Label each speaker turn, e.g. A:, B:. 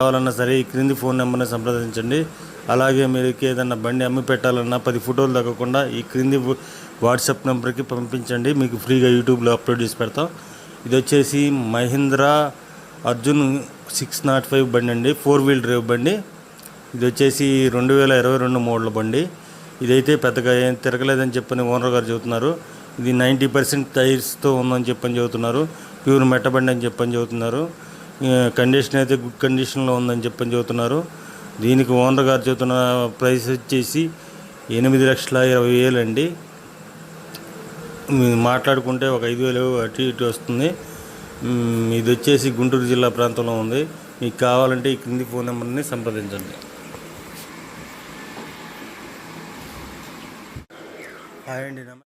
A: కావాలన్నా సరే ఈ క్రింది ఫోన్ నెంబర్ని సంప్రదించండి. అలాగే మీరు ఏదైనా బండి అమ్మి పెట్టాలన్నా 10 ఫోటోలు తగ్గకుండా ఈ క్రింది వాట్సాప్ నెంబర్కి పంపించండి. మీకు ఫ్రీగా యూట్యూబ్లో అప్లోడ్ చేసి పెడతాం. ఇది వచ్చేసి మహీంద్రా అర్జున్ 605 బండి అండి, 4 వీల్ డ్రైవ్ బండి. ఇది వచ్చేసి 2022 మోడల్ బండి. ఇదైతే పెద్దగా ఏం తిరగలేదని చెప్పని ఓనర్ గారు చెబుతున్నారు. ఇది 90% టైర్స్తో ఉందని చెప్పని చెబుతున్నారు. ప్యూర్ మెట్ట బండి అని చెప్పని చెబుతున్నారు. కండిషన్ అయితే గుడ్ కండిషన్లో ఉందని చెప్పని చెబుతున్నారు. దీనికి ఓనర్ గారు చెబుతున్న ప్రైస్ వచ్చేసి 8,20,000 అండి. మాట్లాడుకుంటే ఒక 5,000 అటు ఇటు వస్తుంది. ఇది వచ్చేసి గుంటూరు జిల్లా ప్రాంతంలో ఉంది. మీకు కావాలంటే ఈ క్రింది ఫోన్ నెంబర్ని సంప్రదించండి. హాయ్ అండి.